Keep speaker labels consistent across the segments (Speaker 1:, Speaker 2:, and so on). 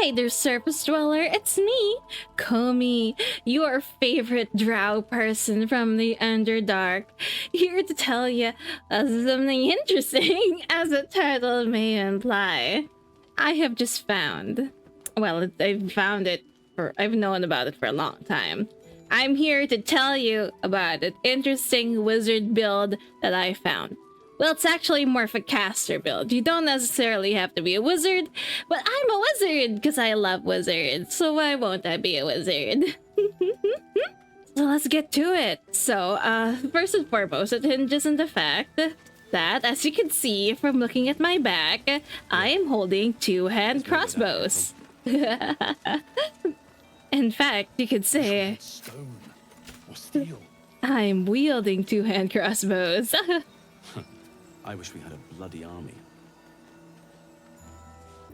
Speaker 1: Hey there, surface dweller, it's me, Komi, your favorite drow person from the Underdark, here to tell you something interesting, as the title may imply. I have just found, well, I've found it, I've known about it for a long time. I'm here to tell you about an interesting wizard build that I found. Well, it's actually more of a caster build. You don't necessarily have to be a wizard, but I'm a wizard because I love wizards, so why won't I be a wizard? So let's get to it. So, first and foremost, it hinges on the fact that, as you can see from looking at my back, I am holding two hand crossbows. In fact, you could say I'm wielding two hand crossbows.
Speaker 2: I wish we had a bloody army.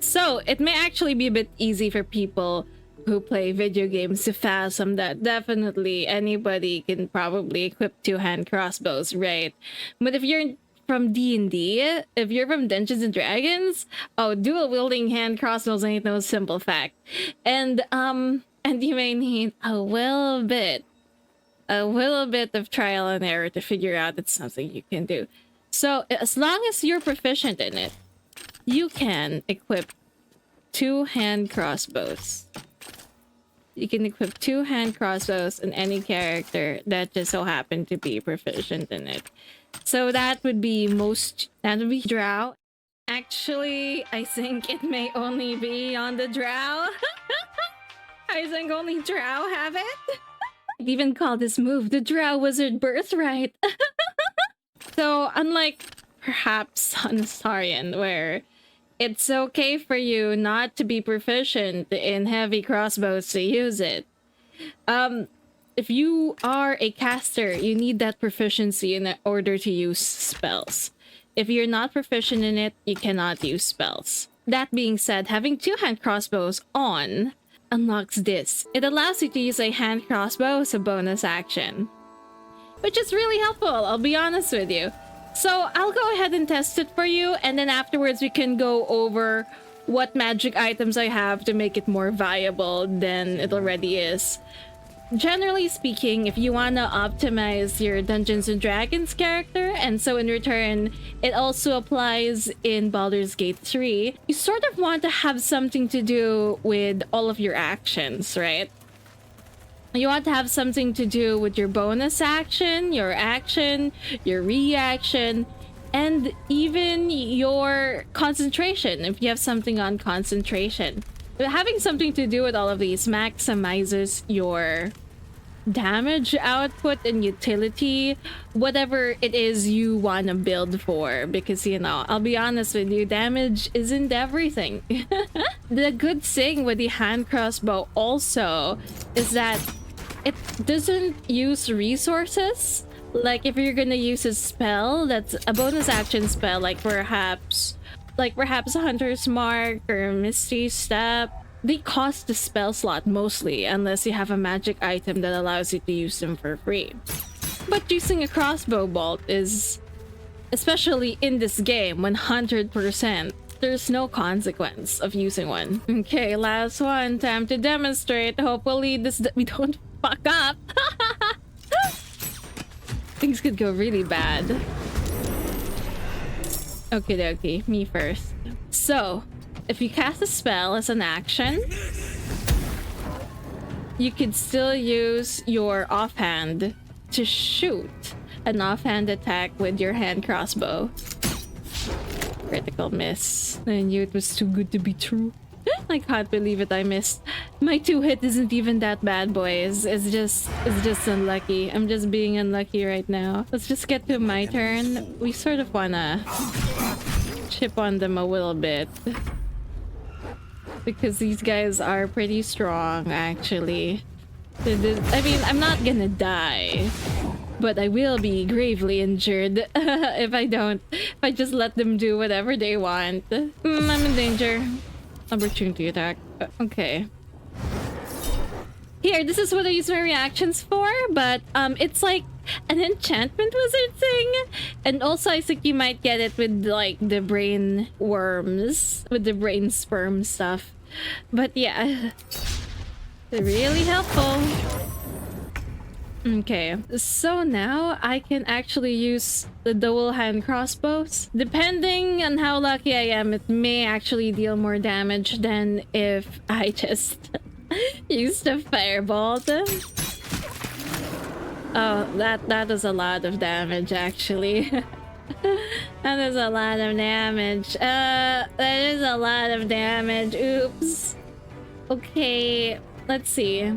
Speaker 1: So, it may actually be a bit easy for people who play video games to fathom that definitely anybody can probably equip two-hand crossbows, right? But if you're from D&D, if you're from Dungeons and Dragons, oh, dual-wielding hand crossbows ain't no simple fact. And you may need a little bit of trial and error to figure out it's something you can do. So, as long as you're proficient in it, you can equip two-hand crossbows. You can equip two-hand crossbows in any character that just so happened to be proficient in it. So that would be Drow. Actually, I think it may only be on the Drow. I think only Drow have it. I'd even call this move the Drow Wizard Birthright. So, unlike perhaps on Astarion, where it's okay for you not to be proficient in heavy crossbows to use it, if you are a caster, you need that proficiency in order to use spells. If you're not proficient in it, you cannot use spells. That being said, having two-hand crossbows on unlocks this. It allows you to use a hand crossbow as a bonus action, which is really helpful, I'll be honest with you. So I'll go ahead and test it for you, and then afterwards we can go over what magic items I have to make it more viable than it already is. Generally speaking, if you want to optimize your Dungeons and Dragons character, and so in return, it also applies in Baldurs Gate 3, you sort of want to have something to do with all of your actions, right? You want to have something to do with your bonus action, your reaction, and even your concentration, if you have something on concentration. Having something to do with all of these maximizes your damage output and utility, whatever it is you want to build for, because, you know, I'll be honest with you, damage isn't everything. The good thing with the hand crossbow also is that it doesn't use resources. Like, if you're gonna use a spell that's a bonus action spell, like perhaps a Hunter's Mark or Misty Step, they cost the spell slot mostly, unless you have a magic item that allows you to use them for free. But using a crossbow bolt is, especially in this game, 100%. There's no consequence of using one. Okay, last one. Time to demonstrate. Hopefully we don't fuck up. Things could go really bad. Okie dokie, me first. So, if you cast a spell as an action, you could still use your offhand to shoot an offhand attack with your hand crossbow. Critical miss. I knew it was too good to be true. I can't believe it, I missed. My 2-hit isn't even that bad, boys. It's just unlucky. I'm just being unlucky right now. Let's just get to my turn. We sort of wanna chip on them a little bit, because these guys are pretty strong, actually. I mean, I'm not gonna die, but I will be gravely injured if I just let them do whatever they want. I'm in danger. Opportunity attack. Okay. Here, this is what I use my reactions for, but it's like an enchantment wizard thing. And also, I think you might get it with like the brain worms, with the brain sperm stuff. But yeah, really helpful. Okay, so now I can actually use the dual hand crossbows. Depending on how lucky I am, it may actually deal more damage than if I just used a firebolt. Oh, that is a lot of damage actually. That is a lot of damage. That is a lot of damage. Oops. Okay, let's see.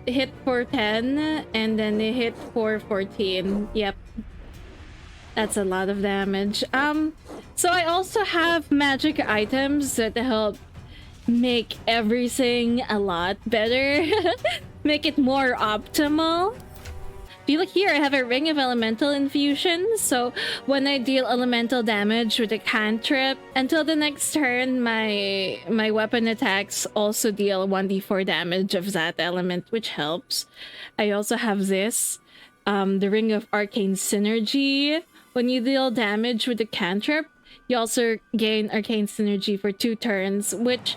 Speaker 1: Hit for 10 and then they hit for 14. Yep. That's a lot of damage. So I also have magic items that help make everything a lot better. Make it more optimal. If you look here, I have a ring of elemental infusion. So when I deal elemental damage with a cantrip, until the next turn, my weapon attacks also deal 1d4 damage of that element, which helps. I also have this, the ring of arcane synergy. When you deal damage with a cantrip, you also gain arcane synergy for 2 turns, which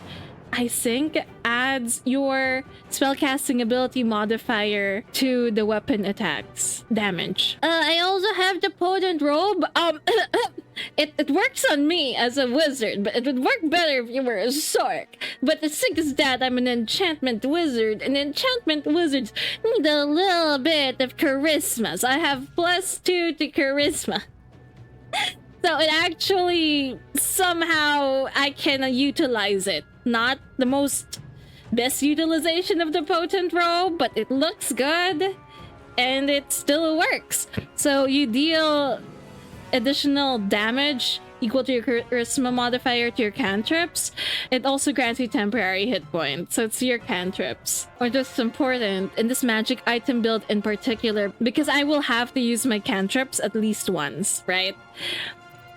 Speaker 1: I think adds your spellcasting ability modifier to the weapon attacks damage. I also have the potent robe. It works on me as a wizard, but it would work better if you were a sork. But the thing is that I'm an enchantment wizard, and enchantment wizards need a little bit of charisma. So I have +2 to charisma. So it actually, somehow, I can utilize it. Not the most best utilization of the potent robe, but it looks good and it still works. So you deal additional damage equal to your charisma modifier to your cantrips. It also grants you temporary hit points, so it's your cantrips. Or just important in this magic item build in particular, because I will have to use my cantrips at least once, right?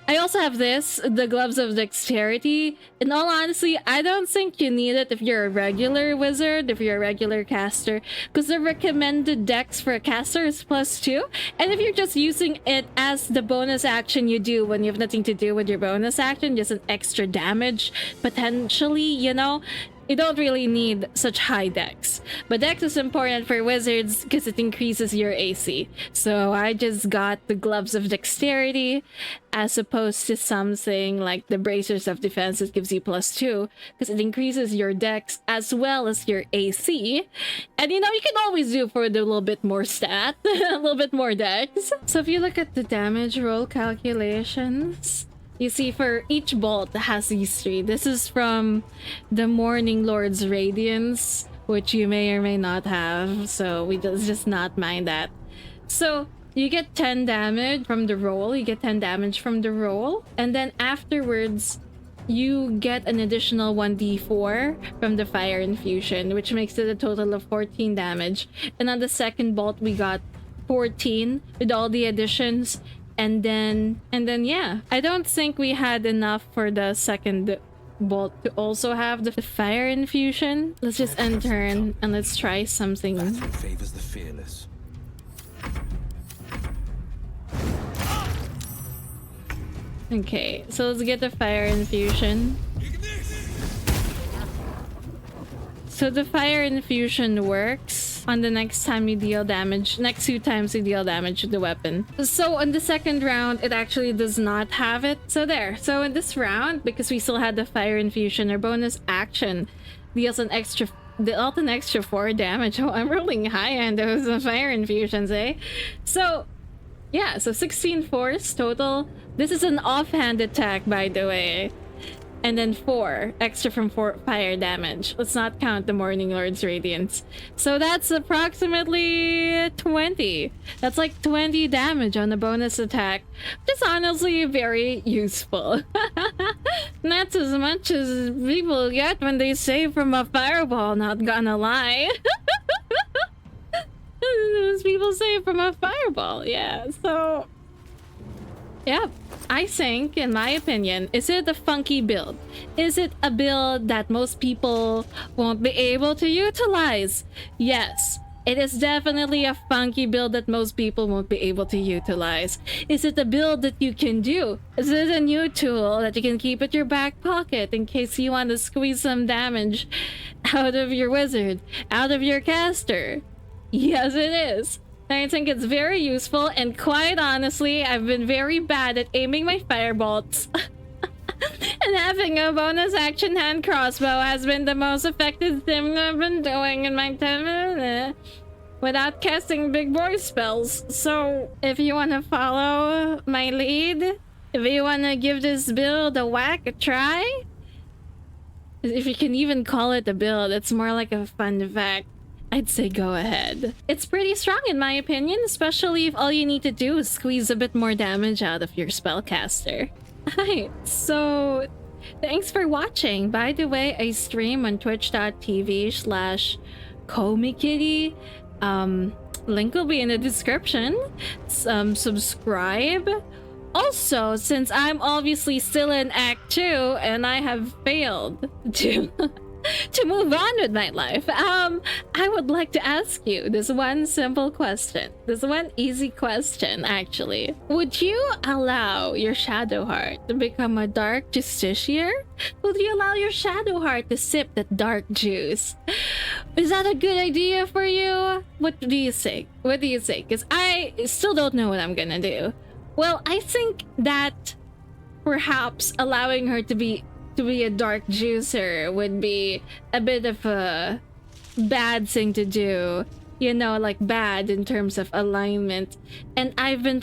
Speaker 1: I also have this, the Gloves of Dexterity. In all honesty, I don't think you need it if you're a regular wizard, if you're a regular caster, because the recommended dex for a caster is +2. And if you're just using it as the bonus action you do when you have nothing to do with your bonus action, just an extra damage, potentially, you know, you don't really need such high dex. But dex is important for wizards because it increases your AC. So I just got the Gloves of Dexterity as opposed to something like the Bracers of Defense that gives you +2, because it increases your dex as well as your AC. And you know, you can always do for the little bit more stat, a little bit more dex. So if you look at the damage roll calculations, you see for each bolt that has these 3. This is from the Morning Lord's Radiance, which you may or may not have, so we just not mind that. So you get 10 damage from the roll, and then afterwards you get an additional 1d4 from the fire infusion, which makes it a total of 14 damage. And on the second bolt we got 14 with all the additions. And then yeah, I don't think we had enough for the second bolt to also have the fire infusion. Let's just end turn and let's try something.
Speaker 2: Favors the fearless.
Speaker 1: Okay, so let's get the fire infusion. So the fire infusion works on the next time you deal damage, next 2 times you deal damage to the weapon. So on the second round, it actually does not have it. So there. So in this round, because we still had the fire infusion, our bonus action deals an extra 4 damage. Oh, I'm rolling high on those fire infusions, eh? So yeah, so 16 force total. This is an offhand attack, by the way. And then 4 extra from fire damage. Let's not count the Morning Lord's Radiance. So that's approximately 20. That's like 20 damage on the bonus attack. Which is honestly very useful. Not as much as people get when they save from a fireball, not gonna lie. As people save from a fireball, yeah. So yeah, I think, in my opinion, is it a funky build? Is it a build that most people won't be able to utilize? Yes. It is definitely a funky build that most people won't be able to utilize. Is it a build that you can do? Is it a new tool that you can keep at your back pocket in case you want to squeeze some damage out of your wizard, out of your caster? Yes, it is. I think it's very useful, and quite honestly, I've been very bad at aiming my firebolts. And having a bonus action hand crossbow has been the most effective thing I've been doing in my time without casting big boy spells. So if you want to follow my lead, if you want to give this build a whack, a try, if you can even call it a build, it's more like a fun fact, I'd say go ahead. It's pretty strong in my opinion, especially if all you need to do is squeeze a bit more damage out of your spellcaster. Alright, so thanks for watching. By the way, I stream on twitch.tv/KomiKitty. Link will be in the description. Subscribe. Also, since I'm obviously still in Act 2 and I have failed to to move on with my life, I would like to ask you this one simple question. This one easy question, actually. Would you allow your shadow heart to become a dark justiciar? Would you allow your shadow heart to sip that dark juice? Is that a good idea for you? What do you think? What do you think? Because I still don't know what I'm gonna do. Well, I think that perhaps allowing her to be a dark juicer would be a bit of a bad thing to do, you know, like bad in terms of alignment. And I've been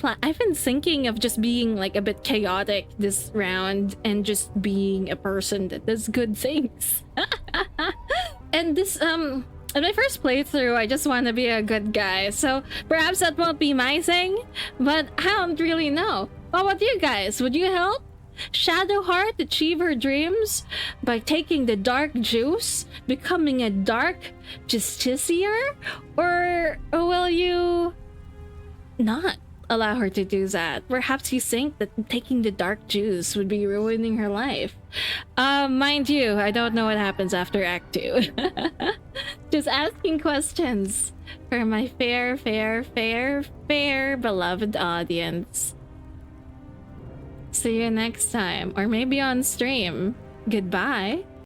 Speaker 1: thinking of just being like a bit chaotic this round and just being a person that does good things. And this in my first playthrough, I just want to be a good guy, so perhaps that won't be my thing, but I don't really know. What about you guys? Would you help Shadowheart achieve her dreams by taking the dark juice, becoming a dark justiciar? Or will you not allow her to do that? Perhaps you think that taking the dark juice would be ruining her life. Mind you, I don't know what happens after Act 2. Just asking questions for my fair beloved audience. See you next time, or maybe on stream. Goodbye.